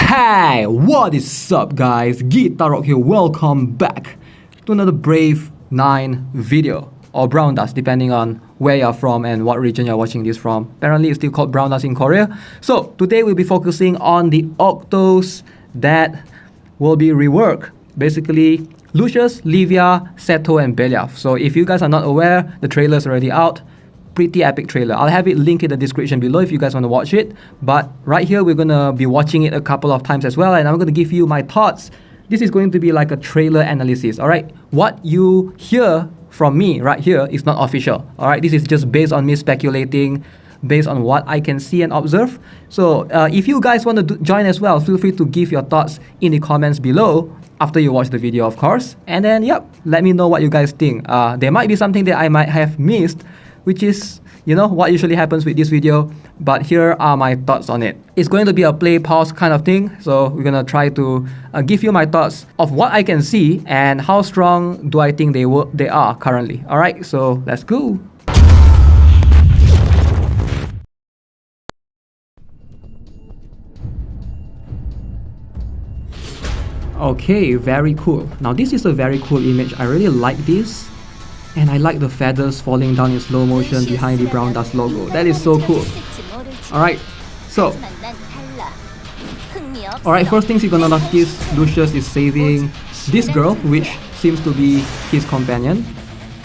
Hey, what is up guys? Guitar here, welcome back to another Brave 9 video, or Brown Dust depending on where you're from and what region you're watching this from. Apparently it's still called Brown Dust in Korea. So today we'll be focusing on the Octos that will be reworked. Basically Lucious, Livia, Seto and Livia. So if you guys are not aware, the trailer's already out. Pretty epic trailer. I'll have it linked in the description below if you guys want to watch it. But right here, we're going to be watching it a couple of times as well. And I'm going to give you my thoughts. This is going to be like a trailer analysis. All right. What you hear from me right here is not official. All right. This is just based on me speculating, based on what I can see and observe. So if you guys want to join as well, feel free to give your thoughts in the comments below after you watch the video, of course. And then, yep, let me know what you guys think. There might be something that I might have missed, which is, you know, what usually happens with this video, but here are my thoughts on it. It's going to be a play pause kind of thing, so we're gonna try to give you my thoughts of what I can see and how strong do I think they are currently. All right, so let's go. Okay, very cool. Now this is a very cool image. I really like this. And I like the feathers falling down in slow motion behind the Brown Dust logo. That is so cool. Alright, so first things you're gonna notice, Lucious is saving this girl, which seems to be his companion.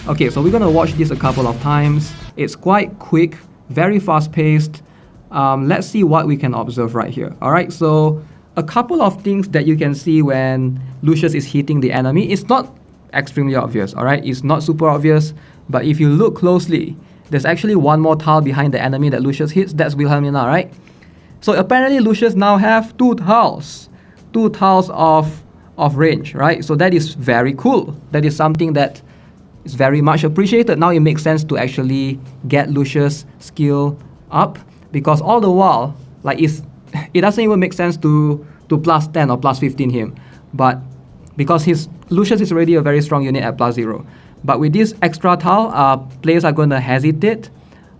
Okay, so we're gonna watch this a couple of times. It's quite quick, very fast paced. Let's see what we can observe right here. Alright, so a couple of things that you can see when Lucious is hitting the enemy. It's not extremely obvious, alright? It's not super obvious, but if you look closely, there's actually one more tile behind the enemy that Lucious hits. That's Wilhelmina, right? So apparently Lucious now have two tiles of range, right? So that is very cool. That is something that is very much appreciated. Now it makes sense to actually get Lucious' skill up, because all the while, like it doesn't even make sense to plus 10 or plus 15 him, but because Lucious is already a very strong unit at +0. But with this extra tile, players are going to hesitate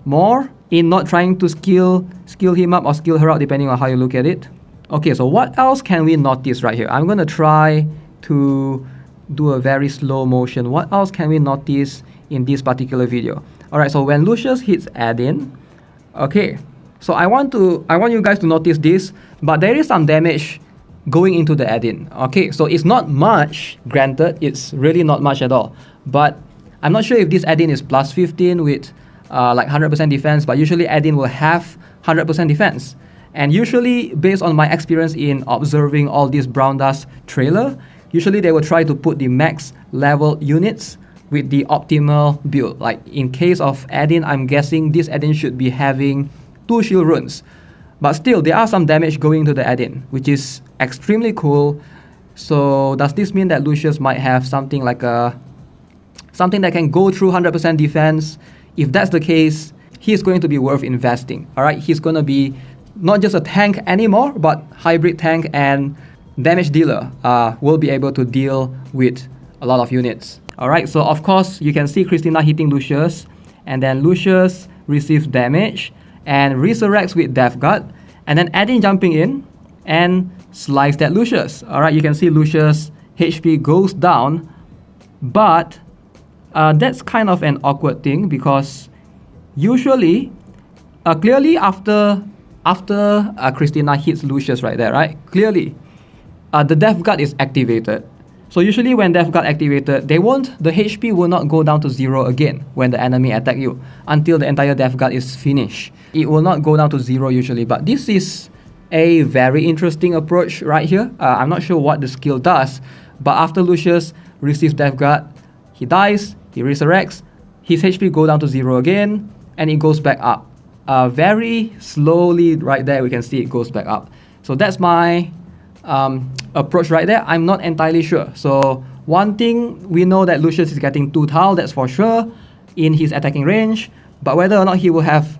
more in not trying to skill him up or skill her out, depending on how you look at it. Okay, so what else can we notice right here? I'm going to try to do a very slow motion. What else can we notice in this particular video? Alright, so when Lucious hits add-in, okay, so I want you guys to notice this, but there is some damage going into the add-in. Okay, so it's not much, granted, it's really not much at all, but I'm not sure if this add-in is plus 15 with like 100% defense, but usually add-in will have 100% defense. And usually, based on my experience in observing all these Brown Dust trailer, usually they will try to put the max level units with the optimal build. Like in case of add-in, I'm guessing this add-in should be having 2 shield runes. But still, there are some damage going to the add-in, which is extremely cool. So does this mean that Lucious might have something like something that can go through 100% defense? If that's the case, he's going to be worth investing. Alright, he's going to be not just a tank anymore, but hybrid tank and damage dealer. Will be able to deal with a lot of units. Alright, so of course, you can see Christina hitting Lucious, and then Lucious receives damage and resurrects with Death Guard, and then add-in jumping in and slice that Lucious. Alright, you can see Lucious HP goes down, but that's kind of an awkward thing, because usually, clearly after Christina hits Lucious right there, right? Clearly, the Death Guard is activated. So usually when Death Guard activated, the HP will not go down to 0 again when the enemy attack you until the entire Death Guard is finished. It will not go down to 0 usually, but this is a very interesting approach right here. I'm not sure what the skill does, but after Lucious receives Death Guard, he dies, he resurrects, his HP go down to 0 again, and it goes back up. Very slowly right there, we can see it goes back up. So that's my approach right there. I'm not entirely sure. So one thing, we know that Lucious is getting 2 tile, that's for sure, in his attacking range, but whether or not he will have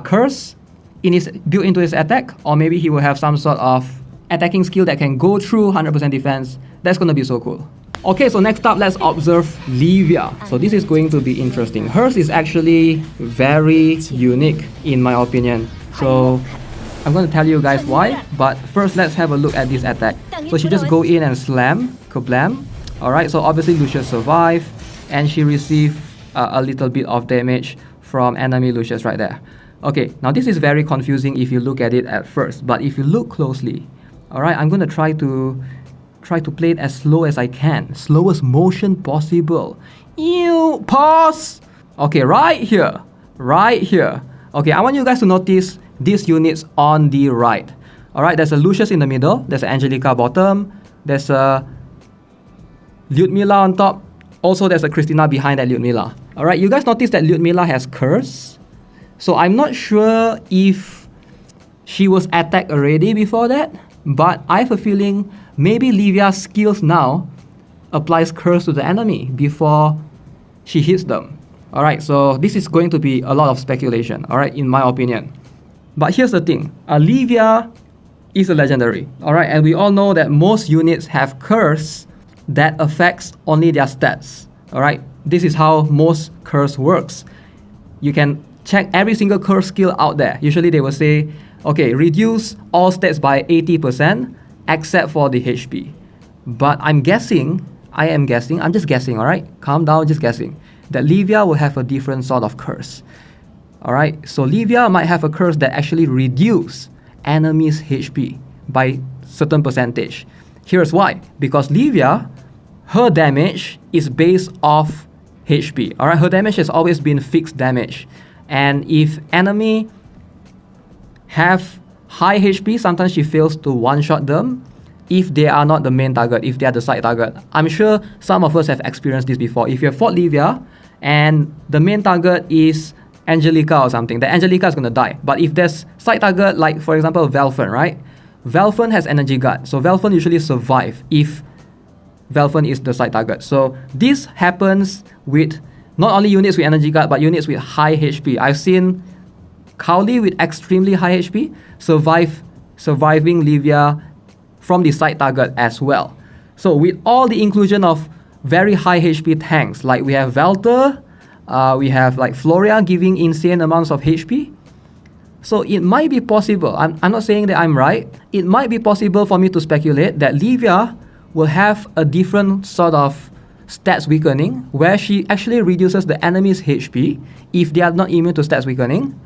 curse built into his attack, or maybe he will have some sort of attacking skill that can go through 100% defense, that's going to be so cool. Okay, so next up, let's observe Livia. So this is going to be interesting. Hers is actually very unique in my opinion. So I'm going to tell you guys why, but first let's have a look at this attack. So she just go in and slam, kablam. Alright, so obviously Lucious survived, and she received a little bit of damage from enemy Lucious right there. Okay, now this is very confusing if you look at it at first, but if you look closely, alright, I'm going to try to play it as slow as I can. Slowest motion possible. Ew, pause! Okay, right here. Okay, I want you guys to notice these units on the right. Alright, there's a Lucious in the middle, there's an Angelica bottom, there's a Lyudmila on top, also there's a Christina behind that Lyudmila. Alright, you guys notice that Lyudmila has curse. So I'm not sure if she was attacked already before that, but I have a feeling maybe Livia's skills now applies curse to the enemy before she hits them. Alright, so this is going to be a lot of speculation, alright, in my opinion. But here's the thing, Livia is a legendary, alright, and we all know that most units have curse that affects only their stats, alright. This is how most curse works. You can check every single curse skill out there. Usually they will say, okay, reduce all stats by 80% except for the HP. But I'm just guessing, alright? Calm down, just guessing. That Livia will have a different sort of curse. Alright, so Livia might have a curse that actually reduces enemies' HP by certain percentage. Here's why. Because Livia, her damage is based off HP. Alright, her damage has always been fixed damage. And if enemy have high HP, sometimes she fails to one-shot them if they are not the main target, if they are the side target. I'm sure some of us have experienced this before. If you have fought Livia and the main target is Angelica or something, the Angelica is going to die. But if there's side target, like for example Velfen, right? Velfen has energy guard, so Velfen usually survive if Velfen is the side target. So this happens with not only units with energy guard, but units with high HP. I've seen Cowley with extremely high HP surviving Livia from the side target as well. So with all the inclusion of very high HP tanks, like we have Velter, we have like Floria giving insane amounts of HP. So it might be possible, I'm not saying that I'm right, it might be possible for me to speculate that Livia will have a different sort of stats weakening where she actually reduces the enemy's HP if they are not immune to stats weakening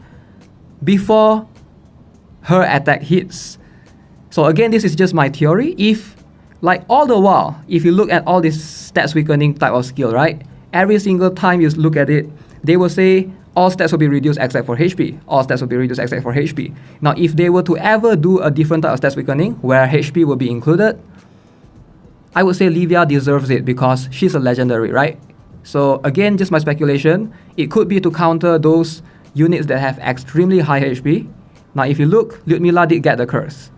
before her attack hits. So again, this is just my theory. If, like all the while, if you look at all this stats weakening type of skill, right? Every single time you look at it, they will say all stats will be reduced except for HP. All stats will be reduced except for HP. Now, if they were to ever do a different type of stats weakening where HP will be included, I would say Livia deserves it because she's a legendary, right? So again, just my speculation. It could be to counter those units that have extremely high HP. Now, if you look, Lyudmila did get the curse.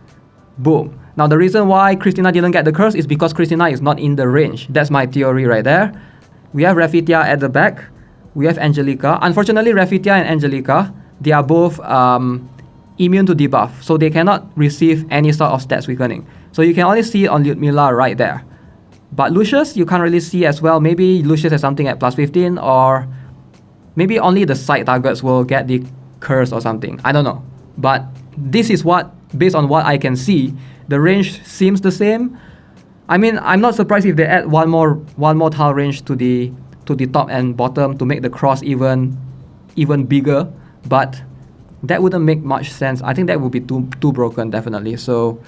Boom. Now, the reason why Christina didn't get the curse is because Christina is not in the range. That's my theory right there. We have Rafitia at the back. We have Angelica. Unfortunately, Rafitia and Angelica, they are both immune to debuff, so they cannot receive any sort of stats weakening. So you can only see it on Lyudmila right there. But Lucious, you can't really see as well. Maybe Lucious has something at plus 15, or maybe only the side targets will get the curse or something. I don't know. But this is what, based on what I can see, the range seems the same. I mean, I'm not surprised if they add one more tile range to the top and bottom to make the cross even bigger, but that wouldn't make much sense. I think that would be too broken, definitely. So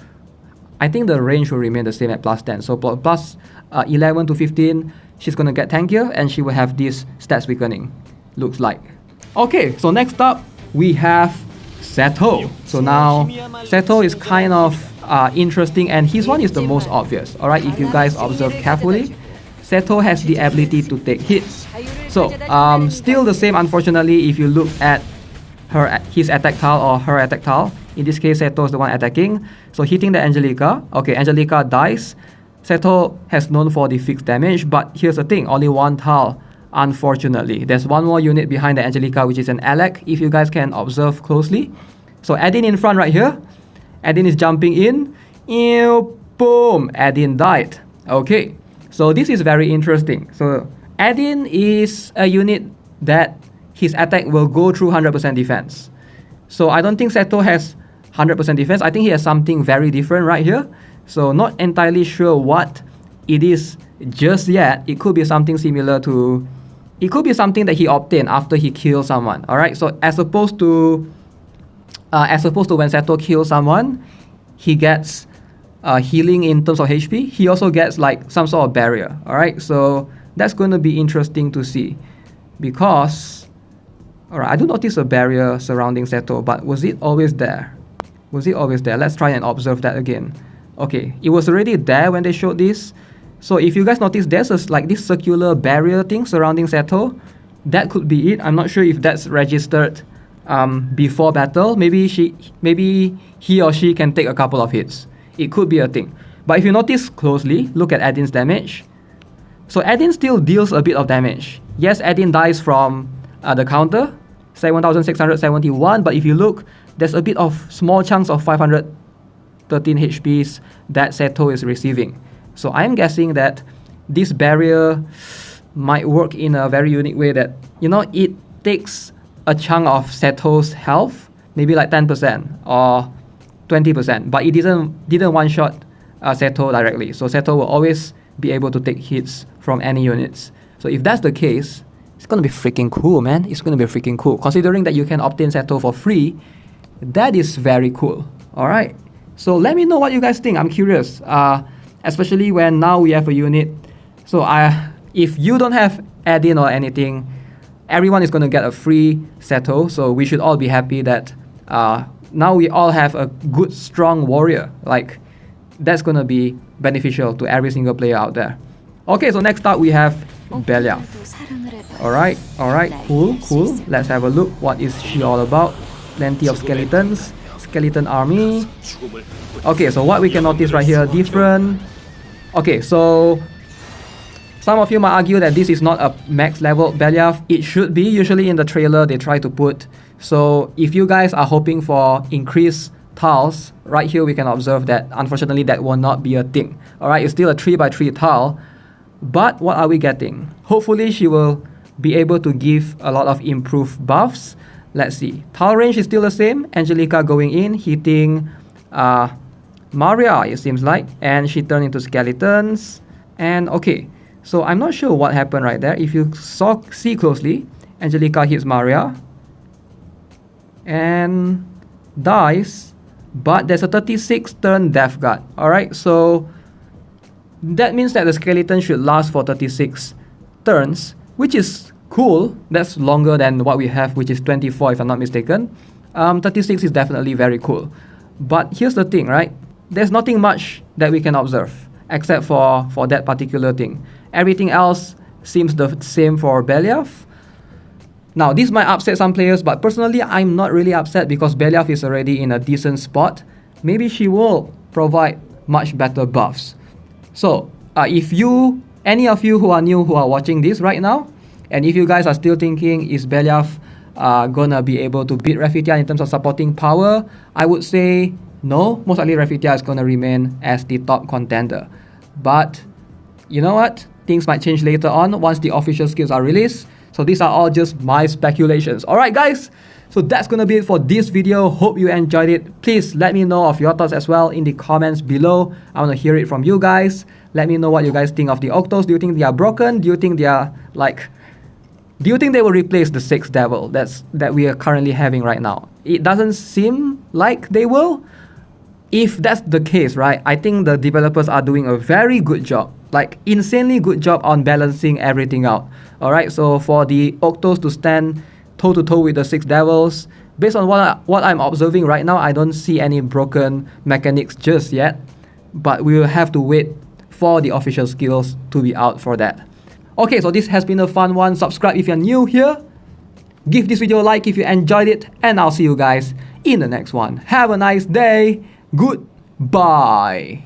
I think the range will remain the same at plus 10. So plus 11 to 15, she's gonna get tankier and she will have this stats weakening, looks like. Okay, so next up we have Seto. So now Seto is kind of interesting, and his one is the most obvious. Alright, if you guys observe carefully, Seto has the ability to take hits. So still the same, unfortunately, if you look at his attack tile or her attack tile. In this case, Seto is the one attacking. So hitting the Angelica. Okay, Angelica dies. Seto has known for the fixed damage, but here's the thing, only one tile, unfortunately. There's one more unit behind the Angelica, which is an Alec, if you guys can observe closely. So Adin in front right here. Adin is jumping in. Ew, boom, Adin died. Okay, so this is very interesting. So Adin is a unit that his attack will go through 100% defense. So I don't think Seto has 100% defense. I think he has something very different right here. So not entirely sure what it is just yet. It could be something similar to... It could be something that he obtained after he kills someone. Alright, so as opposed to when Seto kills someone, he gets healing in terms of HP. He also gets like some sort of barrier. Alright, so that's going to be interesting to see. Because... Alright, I do notice a barrier surrounding Seto, but was it always there? Was it always there? Let's try and observe that again. Okay, it was already there when they showed this. So if you guys notice, there's like this circular barrier thing surrounding Seto. That could be it. I'm not sure if that's registered before battle. Maybe he or she can take a couple of hits. It could be a thing. But if you notice closely, look at Edin's damage. So Edin still deals a bit of damage. Yes, Edin dies from the counter, 7,671, but if you look, there's a bit of small chunks of 513 HPs that Seto is receiving. So I'm guessing that this barrier might work in a very unique way that, you know, it takes a chunk of Seto's health, maybe like 10% or 20%, but it didn't one-shot Seto directly. So Seto will always be able to take hits from any units. So if that's the case, it's gonna be freaking cool, man. It's gonna be freaking cool. Considering that you can obtain Seto for free, that is very cool. Alright, so let me know what you guys think. I'm curious, especially when now we have a unit. So if you don't have Edin or anything, everyone is gonna get a free Seto. So we should all be happy that now we all have a good, strong warrior. Like, that's gonna be beneficial to every single player out there. Okay, so next up we have Beliaf. Alright, cool. Let's have a look. What is she all about? Plenty of skeletons, skeleton army. Okay, so what we can notice right here, different. Okay, so some of you might argue that this is not a max level Beliaf. It should be. Usually in the trailer they try to put. So if you guys are hoping for increased tiles, right here we can observe that unfortunately that will not be a thing. Alright, it's still a 3x3 tile. But what are we getting? Hopefully she will be able to give a lot of improved buffs. Let's see. Tile range is still the same. Angelica going in, hitting Maria, it seems like. And she turned into skeletons. And okay, so I'm not sure what happened right there. If you see closely, Angelica hits Maria and dies. But there's a 36 turn death guard. Alright, so that means that the skeleton should last for 36 turns, which is cool. That's longer than what we have, which is 24 if I'm not mistaken. 36 is definitely very cool. But here's the thing, right? There's nothing much that we can observe except for that particular thing. Everything else seems the same for Beliaf. Now, this might upset some players, but personally, I'm not really upset because Beliaf is already in a decent spot. Maybe she will provide much better buffs. So, if any of you who are new who are watching this right now, and if you guys are still thinking, is Beliaf gonna be able to beat Rafitia in terms of supporting power, I would say no. Most likely Rafitia is gonna remain as the top contender. But, you know what? Things might change later on once the official skills are released. So these are all just my speculations. Alright guys, so that's gonna be it for this video. Hope you enjoyed it. Please let me know of your thoughts as well in the comments below. I wanna hear it from you guys. Let me know what you guys think of the Octos. Do you think they are broken? Do you think they are like... Do you think they will replace the 6th Devil that we are currently having right now? It doesn't seem like they will. If that's the case, right, I think the developers are doing a very good job. Like, insanely good job on balancing everything out. Alright, so for the Octos to stand toe-to-toe with the 6 Devils, based on what I'm observing right now, I don't see any broken mechanics just yet. But we will have to wait for the official skills to be out for that. Okay, so this has been a fun one. Subscribe if you're new here. Give this video a like if you enjoyed it. And I'll see you guys in the next one. Have a nice day. Goodbye.